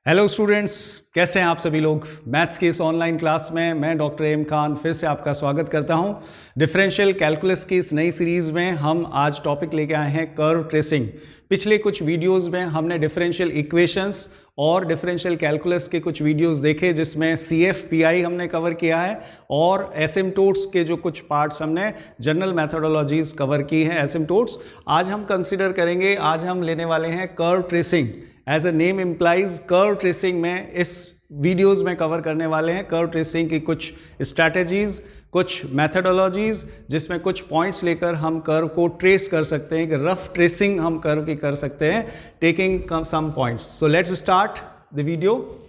Hello students, कैसे हैं आप सभी लोग। मैथ्स की इस ऑनलाइन क्लास में मैं डॉक्टर एम खान फिर से आपका स्वागत करता हूं। डिफरेंशियल कैलकुलस की इस नई सीरीज़ में हम आज टॉपिक लेके आए हैं कर्व ट्रेसिंग। पिछले कुछ वीडियोस में हमने डिफरेंशियल इक्वेशंस और डिफरेंशियल कैलकुलस के कुछ वीडियोस देखे जिसमें CFPI हमने कवर किया है और एसिम्टोट्स के जो कुछ पार्ट्स हमने जनरल मैथोडोलॉजीज कवर की है एसिम्टोट्स। आज हम कंसिडर करेंगे, आज हम लेने वाले हैं curve tracing. As a name implies, curve tracing में इस वीडियोस में कवर करने वाले हैं कर्व ट्रेसिंग की कुछ स्ट्रैटेजीज, कुछ मैथडोलॉजीज जिसमें कुछ पॉइंट्स लेकर हम कर्व को ट्रेस कर सकते हैं, कि रफ ट्रेसिंग हम कर्व की कर सकते हैं taking some points. So let's start the video.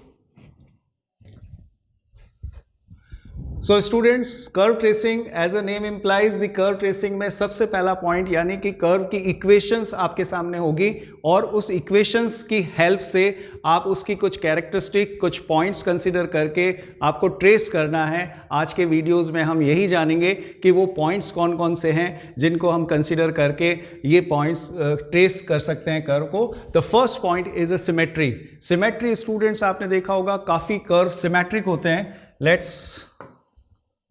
So students, curve tracing as a name implies, the curve tracing में सबसे पहला पॉइंट यानी कि कर्व की इक्वेशंस आपके सामने होगी और उस इक्वेशंस की हेल्प से आप उसकी कुछ कैरेक्टरिस्टिक, कुछ पॉइंट्स कंसीडर करके आपको ट्रेस करना है। आज के वीडियोस में हम यही जानेंगे कि वो पॉइंट्स कौन कौन से हैं जिनको हम कंसीडर करके ये पॉइंट्स ट्रेस कर सकते हैं कर्व को। The first point is a symmetry. Symmetry students आपने देखा होगा काफ़ी कर्व सिमेट्रिक होते हैं। Let's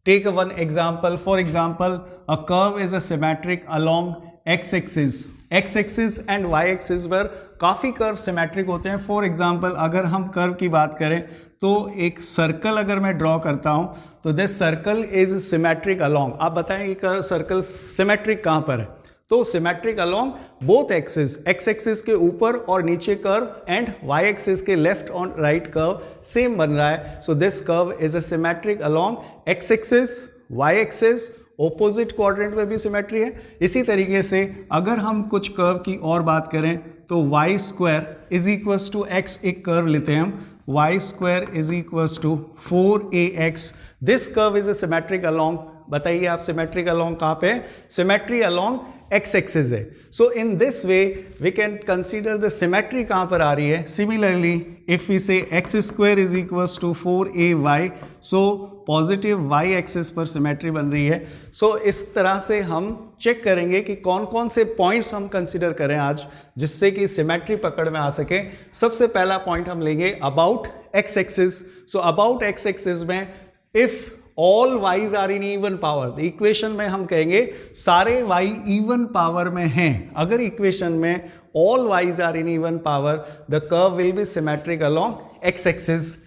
take one example. For example, a curve is a symmetric along x-axis. x-axis and y-axis पर काफ़ी कर्व सिमेट्रिक होते हैं। फॉर एग्जाम्पल, अगर हम कर्व की बात करें तो एक सर्कल अगर मैं ड्रॉ करता हूं तो this circle is symmetric along. आप बताएं कि सर्कल सिमेट्रिक कहाँ पर है? तो symmetric along both axis, x axis के ऊपर और नीचे कर्व एंड वाई एक्सिस के लेफ्ट और राइट कर्व सेम बन रहा है। So this curve is a symmetric along x axis, y axis, opposite quadrant में भी सिमेट्री है। इसी तरीके से अगर हम कुछ कर्व की और बात करें तो y square is equals to x, एक कर्व लेते हैं हम, y square is equals to 4ax। This curve is a symmetric along, बताइए आप सिमेट्रिक अलोंग कहाँ पे है? सिमेट्री अलोंग एक्स एक्सिस है। So in this way we can consider the symmetry कहाँ पर आ रही है। Similarly if we say x square is equals to 4ay, so positive y axis पर सिमेट्री बन रही है। सो इस तरह से हम चेक करेंगे कि कौन कौन से पॉइंट्स हम कंसीडर करें आज जिससे कि सिमेट्री पकड़ में आ सके। सबसे पहला पॉइंट हम लेंगे about x axis. So about x axis में if all y's are in even power, equation में हम कहेंगे सारे वाई इवन पावर में हैं। अगर इक्वेशन में all y's are in even power, the curve will be symmetric along x axis.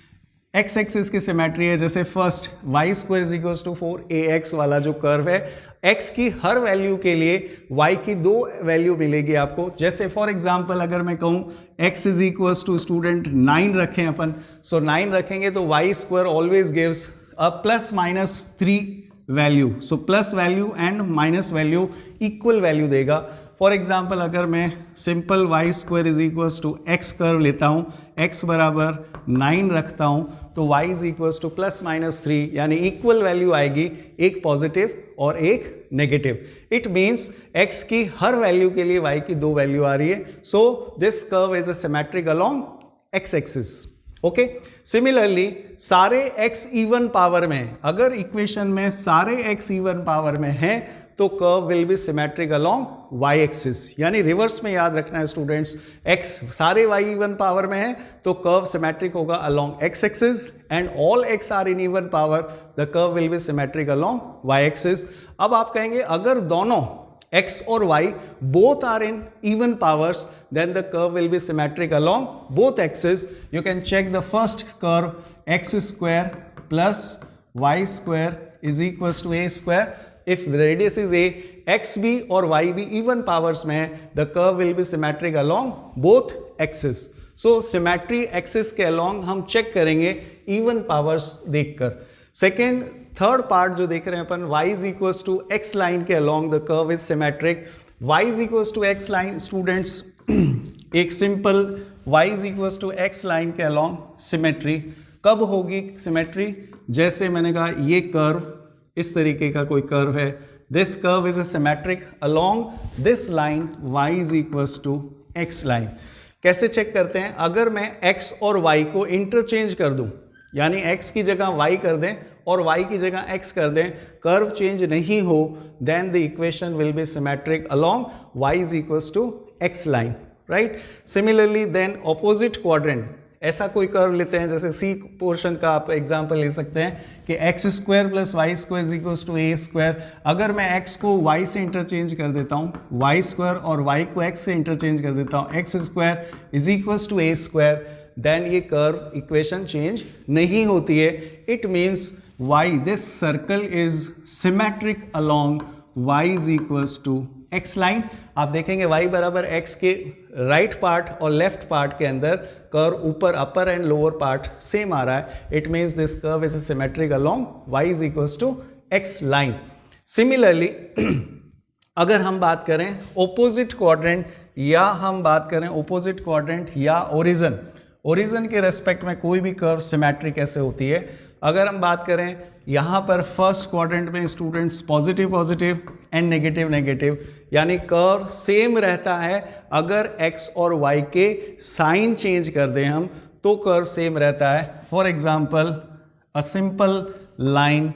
X axis की सिमेट्री है, जैसे first y square is equals to 4ax वाला जो कर्व है, x की हर वैल्यू के लिए y की दो वैल्यू मिलेगी आपको। जैसे फॉर एग्जांपल अगर मैं कहूँ x is equals to student 9 रखें अपन, सो 9 रखेंगे तो y square always gives a plus minus 3 value. So plus value and minus value equal value देगा। फॉर एग्जाम्पल अगर मैं simple y square is equals to x curve लेता हूँ, x बराबर 9 रखता हूँ तो y is equals to plus minus 3, यानी इक्वल वैल्यू आएगी, एक पॉजिटिव और एक नेगेटिव। इट मीन्स x की हर वैल्यू के लिए y की दो वैल्यू आ रही है। So this curve is a symmetric along x axis. Okay, similarly सारे x इवन पावर में, अगर इक्वेशन में सारे x इवन पावर में हैं तो curve will be symmetric along y axis. यानी रिवर्स में याद रखना है स्टूडेंट्स, x सारे y इवन पावर में है तो कर्व सिमेट्रिक होगा अलोंग x axis, and all x are in even power, the curve will be symmetric along y axis. अब आप कहेंगे अगर दोनों x और y both are in even powers, then the curve will be symmetric along both axes. You can check the first curve, x square plus y square is equals to a square. If the radius is a, x भी और y भी even powers में है, the curve will be symmetric along both axes. So symmetry axis के along हम check करेंगे even powers देखकर। Second, third part जो देख रहे हैं अपन, y is equals to x line के along the curve is symmetric. y is equals to x line students, एक simple y is equals to x line के अलोंग सिमेट्री कब होगी सिमेट्री? जैसे मैंने कहा ये कर्व, इस तरीके का कोई कर्व है, this curve is a symmetric along this line y is equals to x line. कैसे चेक करते हैं? अगर मैं x और y को इंटरचेंज कर दूं, यानी x की जगह y कर दें और y की जगह x कर दें, कर्व चेंज नहीं हो, then the equation will be symmetric along y is equals to x line, right? Similarly then opposite quadrant, ऐसा कोई कर्व लेते हैं, जैसे सी पोर्शन का आप एग्जांपल ले सकते हैं कि x square plus Y square is equal to A square. अगर मैं एक्स को वाई से इंटरचेंज कर देता हूँ, वाई स्क्वायर और वाई को एक्स से इंटरचेंज कर देता हूँ, x square is equal to A square, then ये कर्व इक्वेशन चेंज नहीं होती है। It means y, this circle is symmetric along y is equals to x line. आप देखेंगे y बराबर x के राइट पार्ट और लेफ्ट पार्ट के अंदर कर्व ऊपर upper and lower part same आ रहा है। It means this curve is symmetric along y is equals to x line. Similarly अगर हम बात करें ओपोजिट क्वाड्रेंट या हम बात करें ओपोजिट क्वाड्रेंट या ओरिजिन, ओरिजिन के रेस्पेक्ट में कोई भी कर्व सिमेट्रिक कैसे होती है। अगर हम बात करें यहाँ पर फर्स्ट क्वाड्रेंट में students positive positive and negative negative, यानी कर्व सेम रहता है। अगर x और y के साइन चेंज कर दें हम तो कर्व सेम रहता है। For example a simple line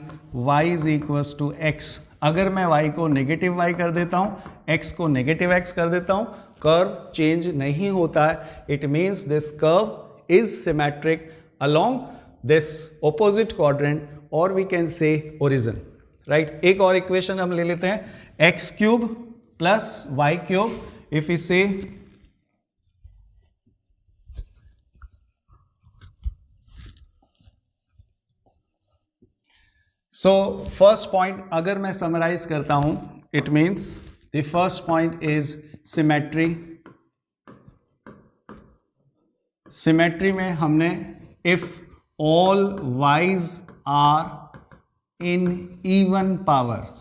y is equals to x, अगर मैं y को नेगेटिव y कर देता हूँ, x को नेगेटिव x कर देता हूँ, कर्व चेंज नहीं होता है। It means this curve is symmetric along this opposite quadrant और we can say origin, right. एक और इक्वेशन हम ले लेते हैं, x cube plus Y cube, if you say so first point अगर मैं समराइज करता हूं, it means the first point is symmetry. Symmetry में हमने if all y's are in even powers,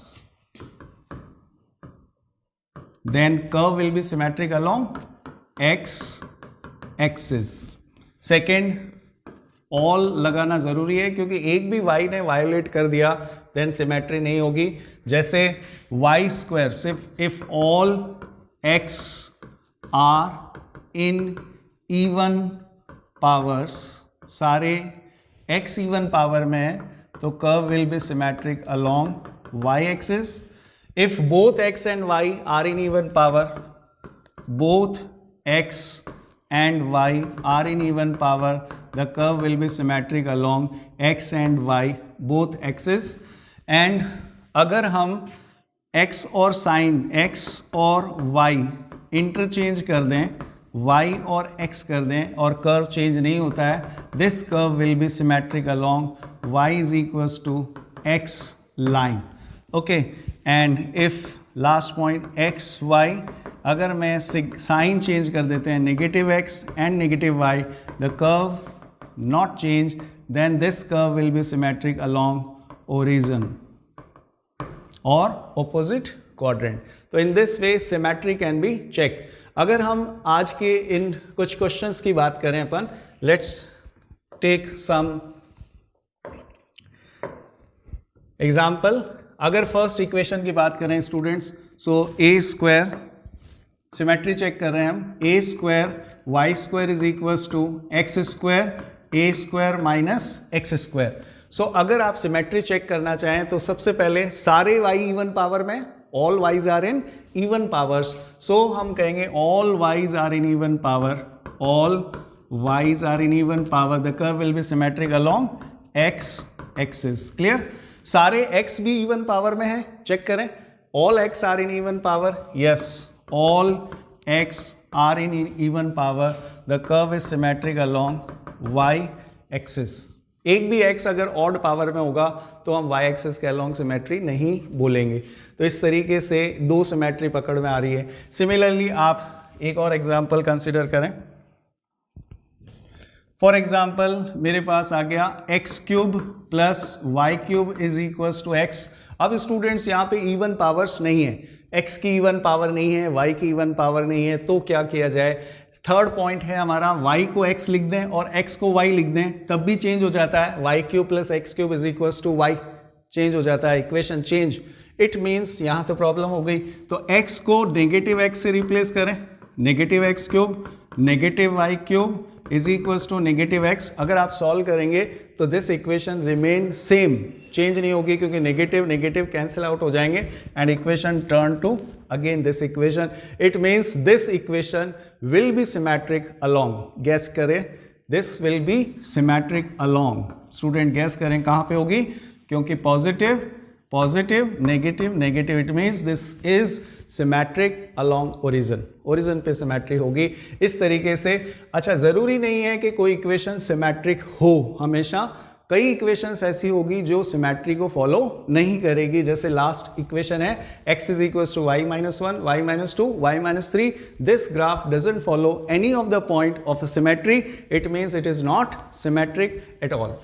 then curve will be symmetric along x axis. Second, all लगाना जरूरी है क्योंकि एक भी y ने वायोलेट कर दिया देन सिमेट्री नहीं होगी। जैसे y स्क्वायर, सिर्फ if all x are in even powers, सारे x इवन पावर में है तो curve will be symmetric along y axis. If both x and y are in even power, both x and y are in even power, the curve will be symmetric along x and y both axis. And अगर हम x और sign x और y interchange कर दें, y और x कर दें और कर्व चेंज नहीं होता है, this curve will be symmetric along y is equals to x line. Okay, and if last point x y, अगर मैं साइन चेंज कर देते हैं negative x and negative y, the curve not change, then this curve will be symmetric along origin और opposite quadrant. तो in this way symmetry can be check. अगर हम आज के इन कुछ क्वेश्चंस की बात करें अपन, लेट्स टेक सम एग्जाम्पल। अगर फर्स्ट इक्वेशन की बात करें students, so a square, symmetry check कर रहे हैं हम, a square Y square is equals to x square A square minus x square. So अगर आप सिमेट्री चेक करना चाहें तो सबसे पहले सारे y इवन पावर में, all y's are in even powers, so हम कहेंगे all y's are in even power, all y's are in even power, the curve will be symmetric along x axis. Clear? सारे x भी even power में है, check करें, all x are in even power, yes, all x are in even power, the curve is symmetric along y axis. एक भी x अगर odd power में होगा तो हम y एक्सिस के अलोंग सिमेट्री नहीं बोलेंगे। तो इस तरीके से दो सिमेट्री पकड़ में आ रही है। सिमिलरली आप एक और एग्जांपल कंसीडर करें। फॉर एग्जांपल मेरे पास आ गया x cube plus Y cube is equals to x। अब स्टूडेंट्स यहाँ पे इवन पावर्स नहीं है, x की इवन पावर नहीं है, y की इवन पावर नहीं है, तो क्या किया जाए? थर्ड पॉइंट है हमारा, y को x लिख दें और x को y लिख दें, तब भी चेंज हो जाता है, y cube plus X cube is equals to y, change हो जाता है, इक्वेशन चेंज। इट मीन्स यहाँ तो प्रॉब्लम हो गई, तो x को नेगेटिव x से रिप्लेस करें, negative x cube negative y cube is equals to negative x. अगर आप सॉल्व करेंगे तो this equation remain same, change नहीं होगी क्योंकि नेगेटिव नेगेटिव कैंसिल आउट हो जाएंगे and equation turn to again this equation. It means this equation will be symmetric along, guess करें, this will be symmetric along. Student guess करें कहाँ पे होगी, क्योंकि positive positive negative negative, it means this is symmetric along origin, origin पे symmetry होगी इस तरीके से। अच्छा, ज़रूरी नहीं है कि कोई इक्वेशन सिमेट्रिक हो हमेशा, कई इक्वेशंस ऐसी होगी जो सिमेट्री को फॉलो नहीं करेगी। जैसे लास्ट इक्वेशन है x is equal to y minus 1, y minus 2, y minus 3, this graph doesn't follow any of the point of the symmetry, it means it is not symmetric at all.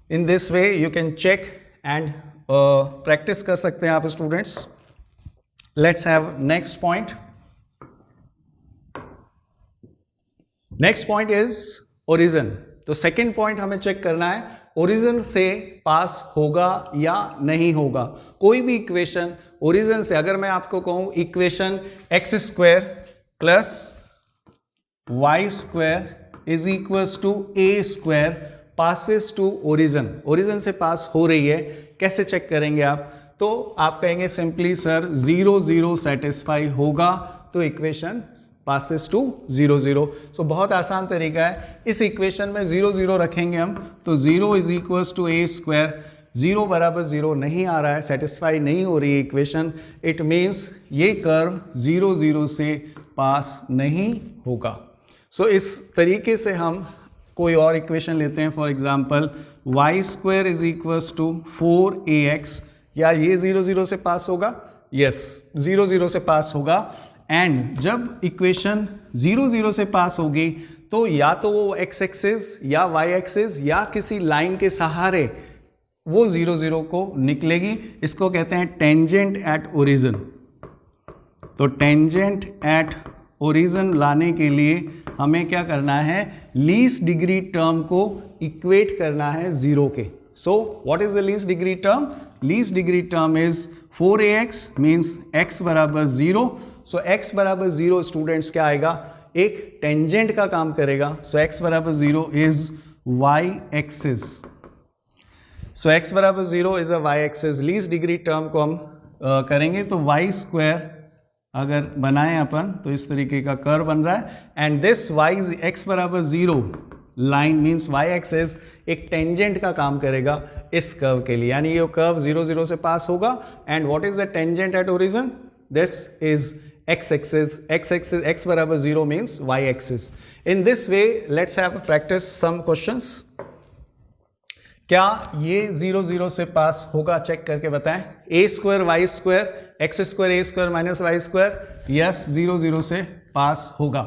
In this way you can check and practice कर सकते हैं आप students. Let's have next point. Next point is origin. तो second point हमें check करना है origin से pass होगा या नहीं होगा। कोई भी इक्वेशन ओरिजिन से, अगर मैं आपको कहूं equation X square plus Y square is equals to A square passes to origin, origin से पास हो रही है, कैसे चेक करेंगे आप? तो आप कहेंगे सिंपली सर 0 0 सेटिस्फाई होगा तो इक्वेशन पासिस टू 0 0। सो बहुत आसान तरीका है, इस इक्वेशन में 0 0 रखेंगे हम, तो 0 is equals to A square, 0 बराबर 0 नहीं आ रहा है, सेटिस्फाई नहीं हो रही है इक्वेशन, इट मीन्स ये कर्व 0 0 से पास नहीं होगा। सो इस तरीके से हम कोई और इक्वेशन लेते हैं, for example Y square is equals to 4ax, या ये 0 0 से पास होगा? यस, 0 0 से पास होगा। एंड जब इक्वेशन 0 0 से पास होगी तो या तो वो x एक्सिस या y एक्सिस या किसी लाइन के सहारे वो 0 0 को निकलेगी, इसको कहते हैं टेंजेंट एट ओरिजिन। तो टेंजेंट एट ओरिजिन लाने के लिए हमें क्या करना है, लीस्ट डिग्री टर्म को इक्वेट करना है 0 के। So what is the least degree term? Least degree term is 4ax, means x बराबर 0। सो x बराबर 0 स्टूडेंट्स क्या आएगा, एक टेंजेंट का काम करेगा। सो x बराबर 0 is y axis. So x बराबर 0 is a y axis. Least degree term को हम करेंगे तो y स्क्वायर अगर बनाएं अपन तो इस तरीके का कर्व बन रहा है, एंड दिस y x बराबर 0 लाइन मीन्स y एक्सिस एक टेंजेंट का काम करेगा इस कर्व के लिए, यानी ये कर्व 0 0 से पास होगा। And what is the tangent at origin? This is x axis, x बराबर 0 means y axis. In this way, let's have practice some questions. क्या ये 0 0 से पास होगा? चेक करके बताएं। a square Y square x square A square minus Y square, yes 0 0 से pass होगा।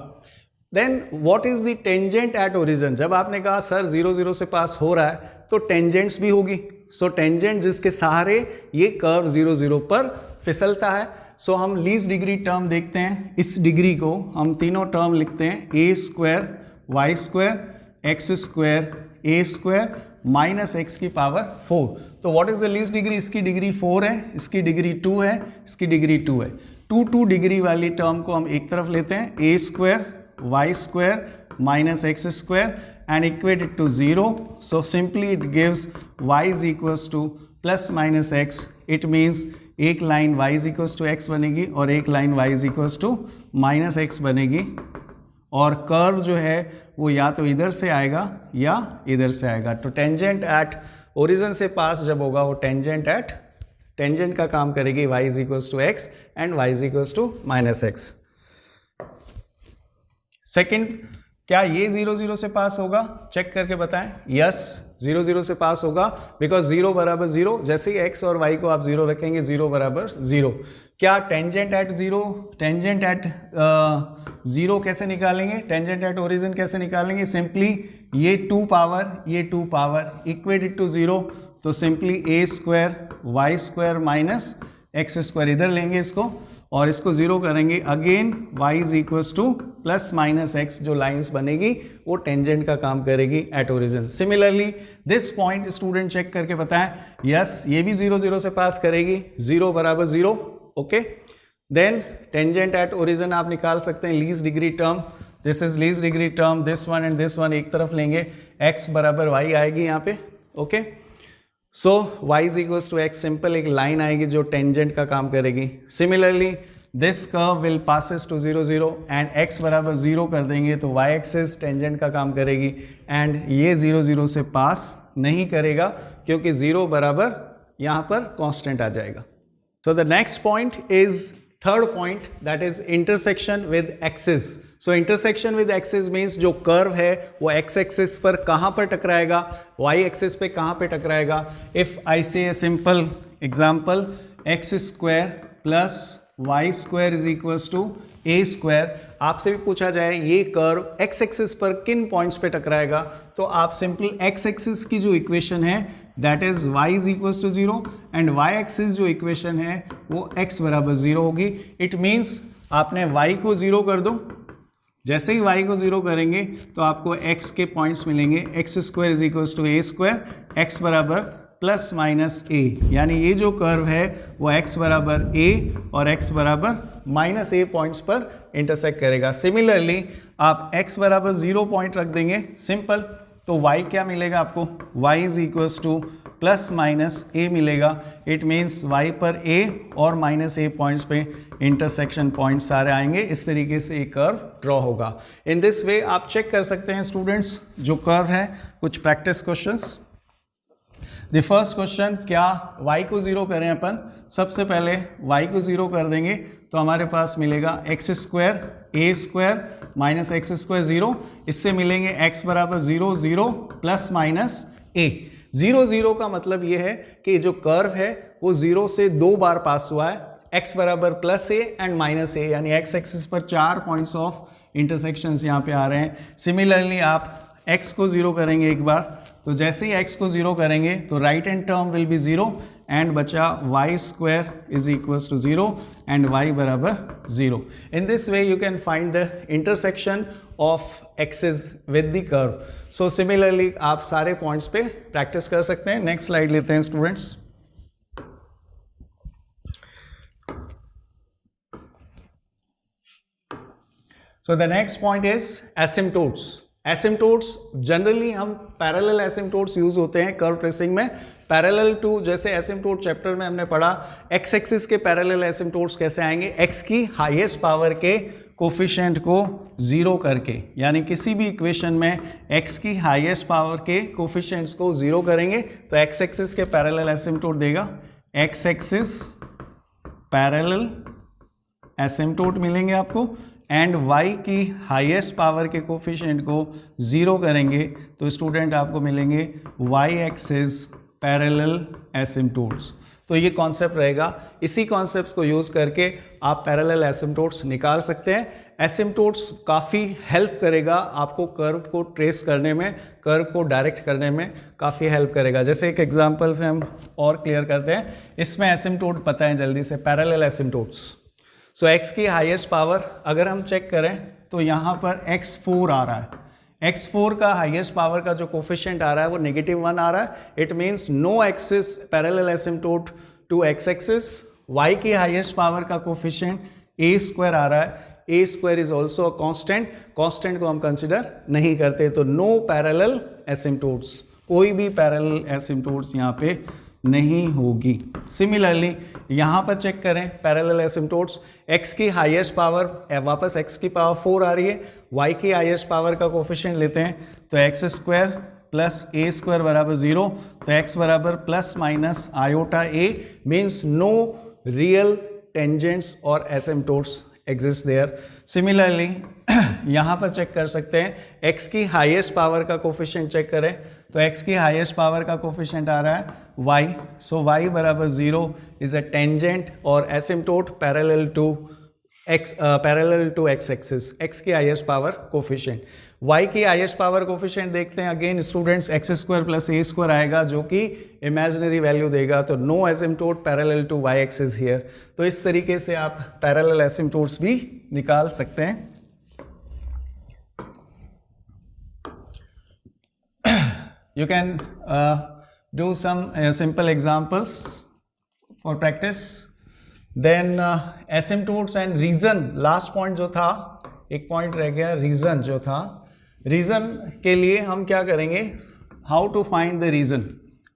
Then what is the tangent at origin? जब आपने कहा सर 0 0 से पास हो रहा है तो टेंजेंट्स भी होगी। सो टेंजेंट जिसके सहारे ये कर्व 0 0 पर फिसलता है। सो हम लीस्ट डिग्री टर्म देखते हैं, इस डिग्री को हम तीनों टर्म लिखते हैं, a square Y square x square A square minus x की पावर 4। तो what is the least degree? इसकी डिग्री 4 है, इसकी डिग्री 2 है, इसकी डिग्री 2 है। 2 डिग्री वाली टर्म को हम एक तरफ लेते हैं, a square Y square minus x square and equate it to 0। So simply it gives y is equals to plus minus x. It means एक line y is equals to x बनेगी और एक line y is equals to minus x बनेगी, और curve जो है वो या तो इधर से आएगा या इधर से आएगा। तो टेंजेंट एट ओरिजिन से पास जब होगा वो टेंजेंट का काम करेगी y is equals to X and y is equals to minus X. Second, क्या ये 0 0 से पास होगा? चेक करके बताएं। यस, 0 0 से पास होगा, बिकॉज 0 बराबर 0, जैसे ही x और y को आप 0 रखेंगे 0 बराबर 0। क्या टेंजेंट एट 0, टेंजेंट एट 0 कैसे निकालेंगे? टेंजेंट एट ओरिजिन कैसे निकालेंगे? सिंपली ये 2 पावर इक्वेट इट टू 0। तो simply a square Y square minus x square इधर लेंगे इसको और इसको 0 करेंगे, again y is equals to plus minus x, जो लाइंस बनेगी वो टेंजेंट का काम करेगी at origin. Similarly this point student check करके बताएं। यस, ये भी 0 0 से पास करेगी, 0 बराबर 0। Okay, then tangent at origin आप निकाल सकते हैं least degree term, this is least degree term, this one and this one एक तरफ लेंगे, x बराबर y आएगी यहाँ पे। Okay, so y is equals to X, simple एक लाइन आएगी जो टेंजेंट का काम करेगी। Similarly this curve will passes to 0 0 and x बराबर 0 कर देंगे तो y एक्सिस टेंजेंट का काम करेगी एंड ये 0 0 से पास नहीं करेगा क्योंकि 0 बराबर यहाँ पर कांस्टेंट आ जाएगा. सो the next point is third point, that is intersection with axis. So intersection with axis means जो कर्व है वो एक्स एक्सिस पर कहाँ पर टकराएगा, वाई एक्सिस पे कहाँ पे टकराएगा. If I say a simple example X square plus Y square is equals to A square, आपसे भी पूछा जाए ये कर्व एक्स एक्सिस पर किन पॉइंट्स पे टकराएगा, तो आप सिंपल एक्स एक्सिस की जो इक्वेशन है that is y is equals to 0 and y axis जो इक्वेशन है वो x बराबर 0 होगी. इट मीन्स आपने y को 0 कर दो, जैसे ही y को 0 करेंगे तो आपको x के पॉइंट्स मिलेंगे. X square is equals to A square, x बराबर प्लस माइनस a, यानी ये जो कर्व है वो x बराबर a और x बराबर माइनस a पॉइंट्स पर इंटरसेक्ट करेगा. सिमिलरली आप x बराबर 0 पॉइंट रख देंगे सिंपल, तो y क्या मिलेगा आपको, y is equals to plus minus a मिलेगा. इट मीन्स y पर a और माइनस a पॉइंट्स पे इंटरसेक्शन पॉइंट सारे आएंगे. इस तरीके से एक कर्व ड्रॉ होगा. इन दिस वे आप चेक कर सकते हैं स्टूडेंट्स जो कर्व है. कुछ practice questions. The first question, क्या y को 0 करें अपन, सबसे पहले y को 0 कर देंगे तो हमारे पास मिलेगा एक्स स्क्वायर ए स्क्वायर माइनस एक्स स्क्वायर 0, इससे मिलेंगे x बराबर 0 0 प्लस माइनस a. 0 0 का मतलब ये है कि जो कर्व है वो 0 से 2 बार पास हुआ है, x बराबर plus a and minus a, यानी x एक्सिस पर 4 पॉइंट्स ऑफ इंटरसेक्शंस यहाँ पे आ रहे हैं. सिमिलरली आप x को 0 करेंगे एक बार, तो जैसे ही x को 0 करेंगे तो right hand term will be 0 and बचा y square is equals to 0 and y बराबर 0. In this way you can find the intersection of axis with the curve. So similarly आप सारे पॉइंट्स पे प्रैक्टिस कर सकते हैं. नेक्स्ट स्लाइड लेते हैं students. So the next point is asymptotes. Asymptotes generally हम पैरेलल एसिम्पटोट्स यूज होते हैं कर्व ट्रेसिंग में. पैरेलल टू, जैसे एसिम्पटोट चैप्टर में हमने पढ़ा एक्स एक्सिस के पैरेलल एसिम्पटोट्स कैसे आएंगे, एक्स की हाईएस्ट पावर के कोफिशिएंट को 0 करके, यानी किसी भी इक्वेशन में एक्स की हाईएस्ट पावर के कोफिशिएंट्स को 0 करेंगे तो एक्स एक्सिस के पैरेलल एसिम्पटोट देगा. एक्स एक्सिस पैरेलल एसिम्पटोट मिलेंगे आपको एंड y की हाईएस्ट पावर के कोफिशिएंट को 0 करेंगे तो स्टूडेंट आपको मिलेंगे y एक्सिस पैरेलल एसिम्पटोट्स. तो ये कॉन्सेप्ट रहेगा. इसी कॉन्सेप्ट्स को यूज़ करके आप पैरेलल एसिम्पटोट्स निकाल सकते हैं. एसिम्पटोट्स काफ़ी हेल्प करेगा आपको कर्व को ट्रेस करने में, कर्व को डायरेक्ट करने में काफ़ी हेल्प करेगा. जैसे एक एग्जांपल से हम और क्लियर करते हैं. इसमें एसिम्पटोट पता है जल्दी से, पैरेलल एसिम्पटोट्स. सो x की हाईएस्ट पावर अगर हम चेक करें तो यहाँ पर x4 आ रहा है. x4 का हाईएस्ट पावर का जो कोफिशिएंट आ रहा है वो -1 आ रहा है. It means no axis parallel asymptote to x axis. y की हाईएस्ट पावर का कोफिशिएंट a² आ रहा है. a² is also a constant. Constant को हम कंसिडर नहीं करते, तो नो पैरेलल एसिम्पटोट्स, कोई भी पैरेलल एसिम्पटोट्स यहाँ पे नहीं होगी. सिमिलरली यहाँ पर चेक करें पैरेलल एसिम्पटोट्स. x की हाईएस्ट पावर वापस x की पावर 4 आ रही है, y की हाईएस्ट पावर का कोफिशिएंट लेते हैं तो x² प्लस a² बराबर 0, तो x बराबर plus minus iota a means no real tangents और एसिम्पटोट्स एग्जिस्ट देयर. सिमिलरली यहाँ पर चेक कर सकते हैं x की हाईएस्ट पावर का कोफिशिएंट चेक करें तो x की हाईएस्ट पावर का कोफिशिएंट आ रहा है y. सो y बराबर 0 इज अ टेंजेंट और asymptote parallel to x axis. x की हाईएस्ट पावर कोफिशिएंट. y की हाईएस्ट पावर कोफिशिएंट देखते हैं again students, x² plus a² आएगा जो कि इमेजिनरी वैल्यू देगा, तो no asymptote parallel to y axis here. तो इस तरीके से आप पैरेलल एसिम्पटोट्स भी निकाल सकते हैं. You can do some simple examples for practice. Then asymptotes and reason. Last point जो था, एक point रह गया reason जो था. Reason के लिए हम क्या करेंगे? How to find the reason?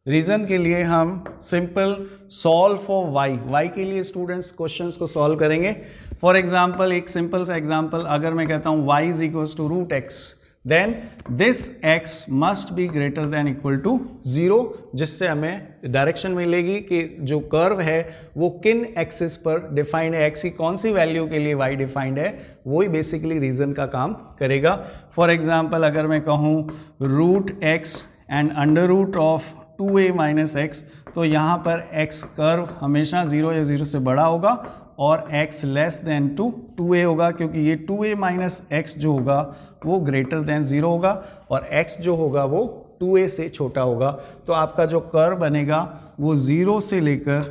Reason के लिए हम सिंपल सॉल्व फॉर वाई के लिए स्टूडेंट्स क्वेश्चंस को सॉल्व करेंगे. फॉर एग्जांपल एक सिंपल सा एग्जांपल, अगर मैं कहता हूँ y is equals to root X, then this x must be greater than equal to 0, जिससे हमें डायरेक्शन मिलेगी कि जो कर्व है वो किन एक्सिस पर डिफाइंड है, x की कौन सी वैल्यू के लिए y डिफाइंड है, वही बेसिकली रीजन का काम करेगा. फॉर एग्जांपल अगर मैं कहूँ root X and under root of 2a minus X, तो यहाँ पर x कर्व हमेशा 0 या 0 से बड़ा होगा और x less than to 2a होगा, क्योंकि ये 2a माइनस एक्स जो होगा वो ग्रेटर देन 0 होगा और x जो होगा वो 2a से छोटा होगा. तो आपका जो कर्व बनेगा वो 0 से लेकर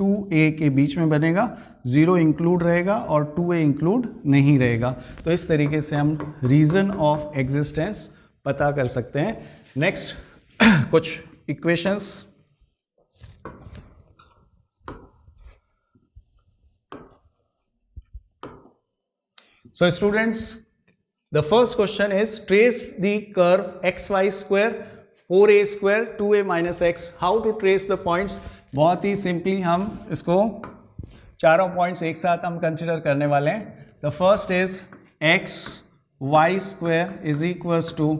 2a के बीच में बनेगा, 0 इंक्लूड रहेगा और 2a इंक्लूड नहीं रहेगा. तो इस तरीके से हम रीजन ऑफ एग्जिस्टेंस पता कर सकते हैं. नेक्स्ट कुछ equations. So students, the first question is trace the curve xy square 4a square 2a minus x. How to trace the points? बहुत ही सिंपली हम इसको चारों पॉइंट्स एक साथ हम कंसिडर करने वाले हैं. The first is x y square is equals to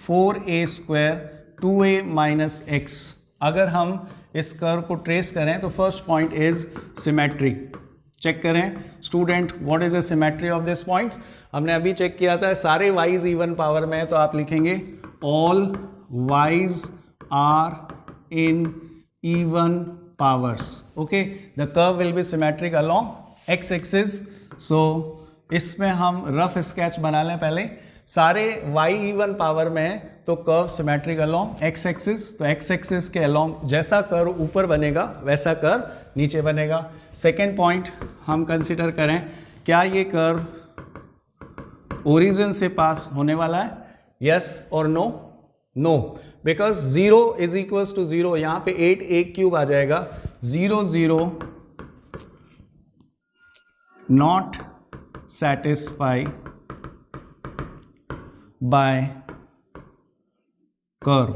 4a square 2a minus x. अगर हम इस कर्व को ट्रेस करें तो first point is symmetry. Check करें student, what is the symmetry of this point. हमने अभी चेक किया था सारे वाइज इवन पावर में है, तो आप लिखेंगे all y's are in even powers. Okay, the curve will be symmetric along x axis. So इसमें हम रफ स्केच बना लें पहले. सारे y इवन पावर में है तो curve symmetric along x axis. तो एक्स एक्सिस के अलोंग जैसा कर्व ऊपर बनेगा वैसा कर्व नीचे बनेगा. सेकेंड पॉइंट हम कंसिडर करें, क्या ये कर्व ओरिजिन से पास होने वाला है, यस और no. No, because 0 is equals to 0, यहाँ पे 8 एक क्यूब आ जाएगा. 0 0 नॉट सेटिस्फाई बाय कर्व,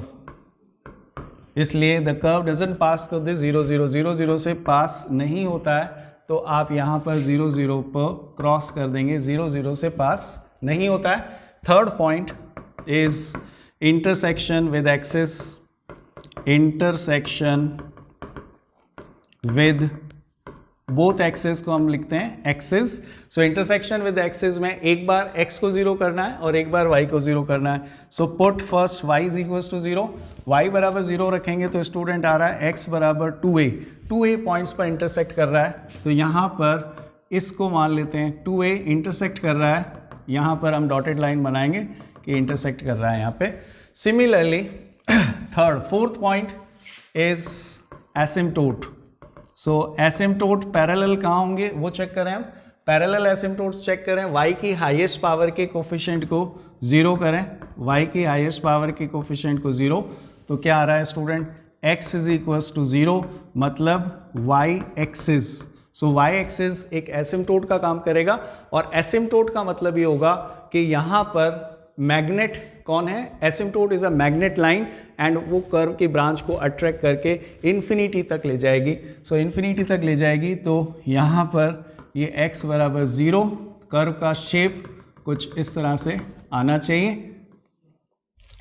इसलिए the curve doesn't pass through this 0 0. 0 0 से पास नहीं होता है तो आप यहाँ पर 0 0 पर क्रॉस कर देंगे. 0 0 से पास नहीं होता है. Third point is intersection with axis. Intersection with both axis को हम लिखते हैं axis. So intersection with axis में एक बार x को 0 करना है और एक बार y को 0 करना है. So put first y is equals to 0. y बराबर 0 रखेंगे तो स्टूडेंट आ रहा है x बराबर 2a. 2a पॉइंट्स पर इंटरसेक्ट कर रहा है, तो यहाँ पर इसको मान लेते हैं 2a इंटरसेक्ट कर रहा है. यहाँ पर हम डॉटेड लाइन बनाएंगे कि इंटरसेक्ट कर रहा है यहाँ पे. Similarly fourth point is asymptote. So asymptote parallel कहाँ होंगे वो चेक करें हम. पैरेलल एसिम्टोट्स चेक करें. y की हाईएस्ट पावर के कोफिशिएंट को 0 करें. y की हाईएस्ट पावर के कोफिशिएंट को 0, तो क्या आ रहा है student, x is equals to 0, मतलब y axis. So y axis एक एसिम्टोट का काम करेगा और एसिम्टोट का मतलब ये होगा कि यहाँ पर मैग्नेट कौन है. Asymptote is a magnet line and वो कर्व की ब्रांच को अट्रैक्ट करके इन्फिनिटी तक ले जाएगी. सो इन्फिनिटी तक ले जाएगी तो यहाँ पर ये x बराबर 0, कर्व का शेप कुछ इस तरह से आना चाहिए.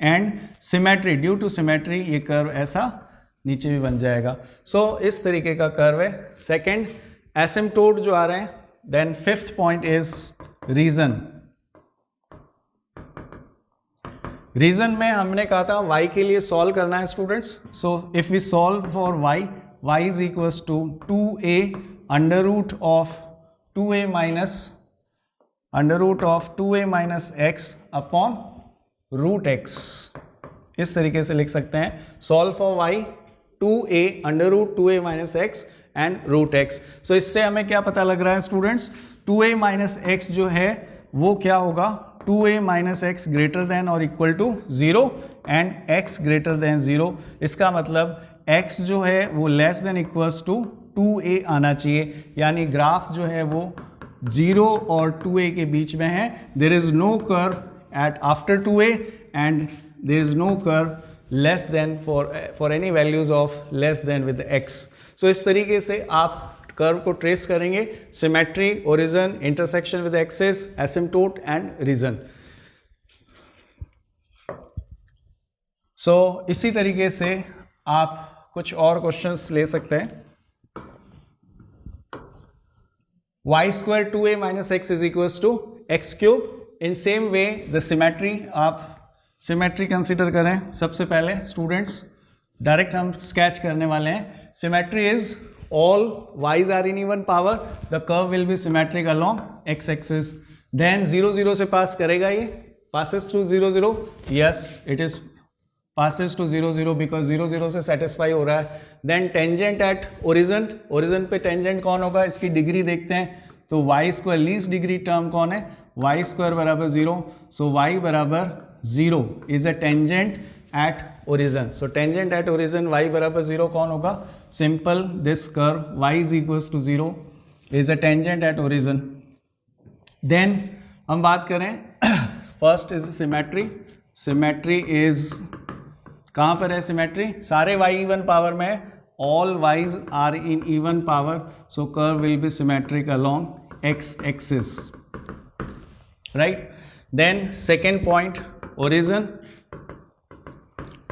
And symmetry, due to symmetry ये कर्व ऐसा नीचे भी बन जाएगा. सो इस तरीके का कर्व है. सेकेंड एसिम्टोट जो आ रहे हैं. Then fifth point is reason. Reason में हमने कहा था y के लिए सॉल्व करना है students. So if we solve for y is equals to 2a under root of 2a minus x upon root x. इस तरीके से लिख सकते हैं. Solve for y 2a under root 2a minus x and root x. So इससे हमें क्या पता लग रहा है स्टूडेंट्स, 2a माइनस x जो है वो क्या होगा, 2a minus x greater than और equal to 0 and x greater than 0. इसका मतलब x जो है वो less than equals to 2a आना चाहिए, यानी ग्राफ जो है वो 0 और 2a के बीच में है. There is no curve at after 2a and there is no curve less than for any values of less than with x. So इस तरीके से आप कर्व को ट्रेस करेंगे, symmetry, origin, intersection with axis, asymptote and region. So इसी तरीके से आप कुछ और क्वेश्चंस ले सकते हैं। y square 2a minus x is equals to x cube. In same way the symmetry, आप सिमेट्री कंसिडर करें। सबसे पहले स्टूडेंट्स डायरेक्ट हम स्केच करने वाले हैं। Symmetry is all y's are in even power, the curve will be symmetric along x axis. Then 0 0 से पास करेगा, ये passes to 0 0, yes it is passes to 0 0 because 0 0 से satisfy हो रहा है। Then tangent at origin, origin पे tangent कौन होगा, इसकी डिग्री देखते हैं। तो y square least degree term कौन है, y स्क्वायर बराबर 0, सो y बराबर 0 is a tangent at origin. So tangent at origin y बराबर 0 कौन होगा, simple this curve y is equals to 0 is a tangent at origin. Then हम बात करें first is symmetry. Symmetry is कहाँ पर है सिमेट्री, सारे y इवन पावर में है, all y's are in even power, so curve will be symmetric along x axis, right? Then second point, origin,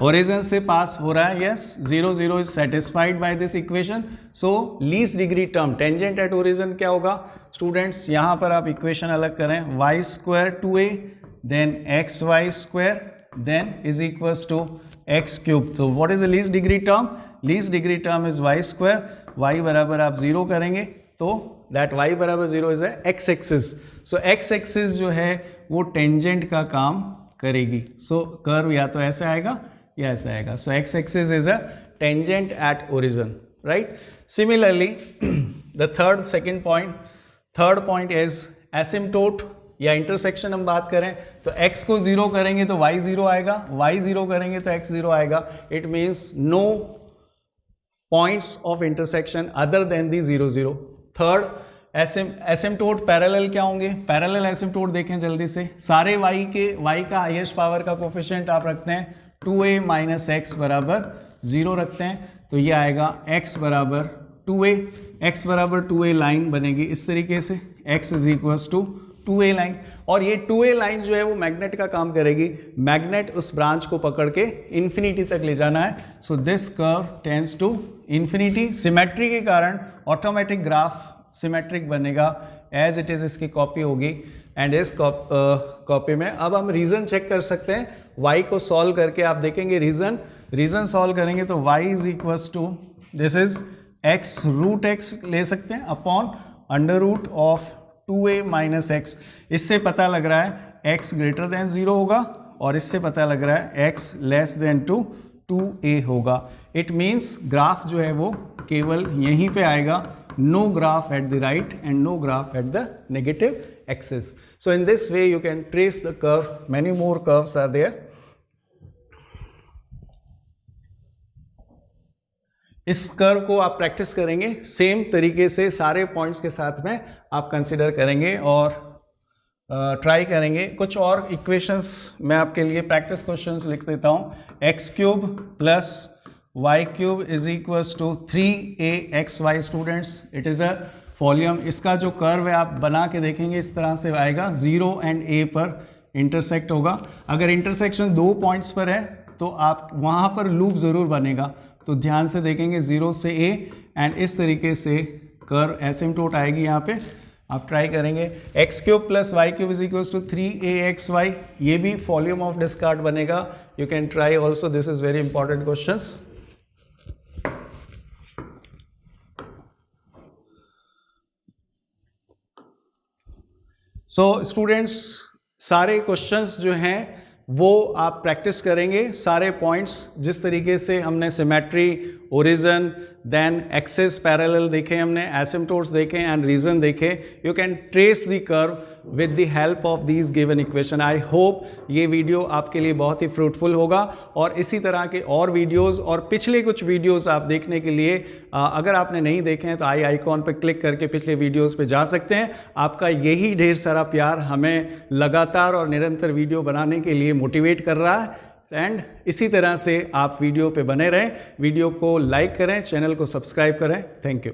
origin से पास हो रहा है, yes 0 0 is satisfied by this equation, so least degree term tangent at origin क्या होगा students, यहाँ पर आप equation अलग करें, y square 2a then xy square then is equals to x cube. So what is the least degree term, least degree term is y square, y बराबर आप 0 करेंगे तो दैट y बराबर 0 is x axis. So x axis जो है वो tangent का काम करेगी। सो कर्व या तो ऐसे आएगा या ऐसे आएगा। सो x axis is a tangent at origin, right. Similarly the third point is asymptote या इंटरसेक्शन। हम बात करें तो x को 0 करेंगे तो y 0 आएगा, y 0 करेंगे तो x 0 आएगा। It means no points of intersection other than the 0 0. Third asymptote parallel क्या होंगे, पैरेलल एसिम्प्टोट देखें जल्दी से। सारे y का हाईएस्ट पावर का कोफिशिएंट आप रखते हैं 2a माइनस एक्स बराबर 0 रखते हैं, तो ये आएगा x बराबर 2a, x बराबर 2a लाइन बनेगी इस तरीके से, x is equals to 2a line. और ये 2a लाइन जो है वो मैग्नेट का काम करेगी, मैग्नेट उस ब्रांच को पकड़ के इन्फिनिटी तक ले जाना है। So this curve tends to infinity. Symmetry के कारण ऑटोमेटिक ग्राफ सिमेट्रिक बनेगा एज इट इज, इसकी कॉपी होगी। एंड इस कॉपी में अब हम रीजन चेक कर सकते हैं, y को सॉल्व करके आप देखेंगे रीजन सॉल्व करेंगे तो y is equals to this is x root x ले सकते हैं upon under root of 2a minus X. इससे पता लग रहा है x ग्रेटर देन 0 होगा और इससे पता लग रहा है x लेस देन 2a होगा। इट मीन्स ग्राफ जो है वो केवल यहीं पे आएगा, no graph at the right end no graph at the negative axis. So in this way you can trace the curve, many more curves are there. इस curve को आप प्रैक्टिस करेंगे सेम तरीके से, सारे पॉइंट्स के साथ में आप कंसिडर करेंगे और ट्राई करेंगे। कुछ और इक्वेशंस मैं आपके लिए प्रैक्टिस क्वेश्चंस लिख देता हूँ। X cube plus Y cube is equals to 3axy। Students it is a volume. इसका जो कर्व है आप बना के देखेंगे इस तरह से आएगा, 0 एंड a पर इंटरसेक्ट होगा। अगर इंटरसेक्शन 2 पॉइंट्स पर है तो आप वहाँ पर लूप ज़रूर बनेगा, तो ध्यान से देखेंगे 0 से a एंड इस तरीके से कर्व एसिम्प्टोट आएगी यहाँ पे। आप ट्राई करेंगे X cube plus Y cube is equals to 3axy, ये भी वॉल्यूम ऑफ डिस्कार्ड बनेगा। You can try also, this is very important questions. So students सारे क्वेश्चंस जो हैं वो आप प्रैक्टिस करेंगे, सारे पॉइंट्स जिस तरीके से हमने symmetry, origin, then axis parallel देखे, हमने एसिम्प्टोट्स देखे एंड रीजन देखे। You can trace the curve with the help of these given equation. I hope ये वीडियो आपके लिए बहुत ही फ्रूटफुल होगा और इसी तरह के और वीडियोस और पिछले कुछ वीडियोस आप देखने के लिए अगर आपने नहीं देखे हैं तो आई आइकॉन पर क्लिक करके पिछले वीडियोस पे जा सकते हैं। आपका यही ढेर सारा प्यार हमें लगातार और निरंतर वीडियो बनाने के लिए मोटिवेट कर रहा है। एंड इसी तरह से आप वीडियो पे बने रहें, वीडियो को लाइक करें, चैनल को सब्सक्राइब करें। Thank you.